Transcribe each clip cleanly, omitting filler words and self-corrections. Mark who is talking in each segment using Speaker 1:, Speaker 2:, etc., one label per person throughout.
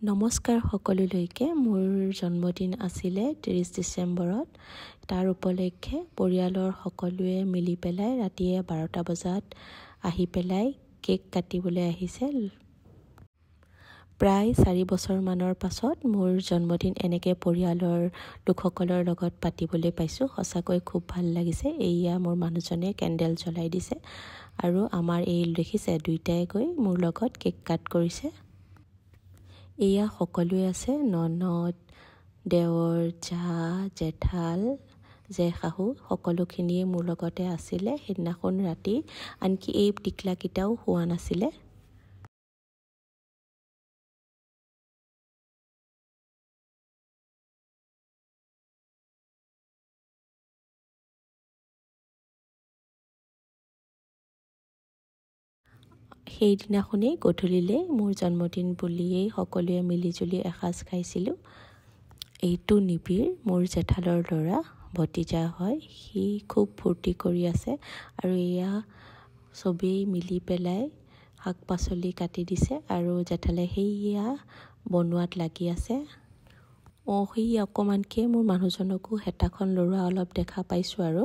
Speaker 1: নমস্কাৰ সকলোলৈকে মোৰ জন্মদিন আছিলে 30 ডিচেম্বৰত তাৰ উপলক্ষে পৰিয়ালৰ সকলোৱে মিলি পেলাই ৰাতিয়ে 12টা বজাত আহি পেলাই কেক কাটিবলৈ আহিছিল প্ৰায় 4 বছৰ মানৰ পাছত মোৰ জন্মদিন এনেকে পৰিয়ালৰ লোকসকলৰ লগত পাতিবলৈ পাইছো সঁচাকৈ খুব ভাল লাগিছে এইয়া মোৰ মানুহজনে কেন্ডেল জ্বলাই দিছে আৰু আমাৰ এই দেখিছে দুইটাই গৈ মোৰ লগত কেক কাট কৰিছে এয়া সকলোৱে আছে ননদ দেৱৰ জা জেঠাল জেখাহু সকলোখিনিয়ে মোৰ লগতে আছিলে সেইদিনাখন ৰাতি আনকি এই টিকলাকিটাও হোৱা নাছিলে সেইদিনাখনেই গধূলিলে মোৰ জন্মদিন বুলিয়েই সকলোৱে মিলিজুলি এসাজ খাইছিলোঁ এইটো নিবিৰ মোৰ জেঠালৰ ল'ৰা ভতিজা হয় সি খুব ফূৰ্তি কৰি আছে আৰু এয়া সবেই মিলি পেলাই শাক পাচলি কাটি দিছে আৰু জেঠালে সেইয়া বনোৱাত লাগি আছে সেই অকমানকে মোৰ মানুহজনকো হেতাখন লৰোৱা অলপ দেখা পাইছো আৰু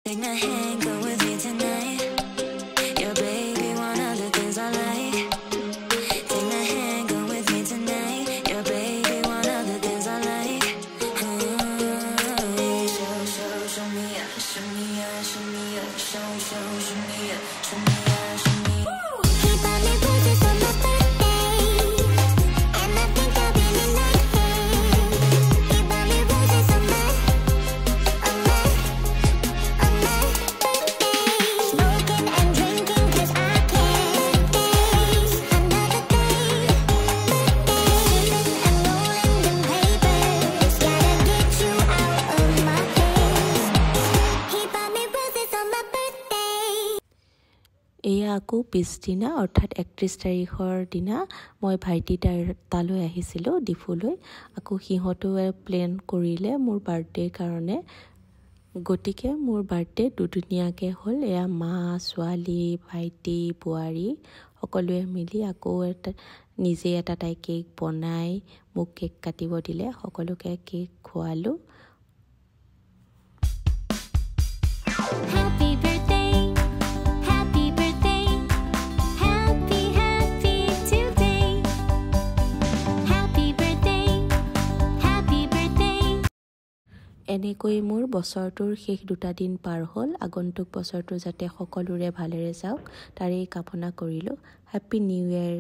Speaker 2: Take my hand, go with me tonight. Your baby, one of the things I like. Take my hand, go with me tonight. Your baby, one of the things I like. Show me up, show me up, show me up, show me up, show me up, show me up. He bought me roses on my birthday, and I think I really like him. He bought me roses on my smoking and drinking 'cause I can't face another day. Sipping and rolling them papers, gotta get you out of my face. He bought me roses on my birthday.
Speaker 1: এয়া আকৌ পিছদিনা অৰ্থাৎ 31 তাৰিখৰ দিনা মই ভাইটি তালৈ আহিছিলোঁ ডিফুলৈ আকৌ সিহঁতেও প্লেন কৰিলে মোৰ বাৰ্থডেৰ কাৰণে গতিকে মোৰ বাৰ্থডে দুদিনীয়াকৈ হ'ল এয়া মা ছোৱালী ভাইটি বোৱাৰী সকলোৱে মিলি আকৌ নিজে এটা তাই কেক বনাই মোক কেক কাটিব দিলে সকলোকে কেক খোৱালোঁ
Speaker 2: Happy birthday, happy birthday, happy, happy today. Happy birthday, happy birthday.
Speaker 1: এনেকৈ মোৰ বছৰটোৰ শেষ দুটা দিন পাৰ হ'ল আগন্তুক বছৰটো যাতে সকলোৰে ভালেৰে যাওক তাৰেই কামনা কৰিলোঁ হেপী নিউ ইয়েৰ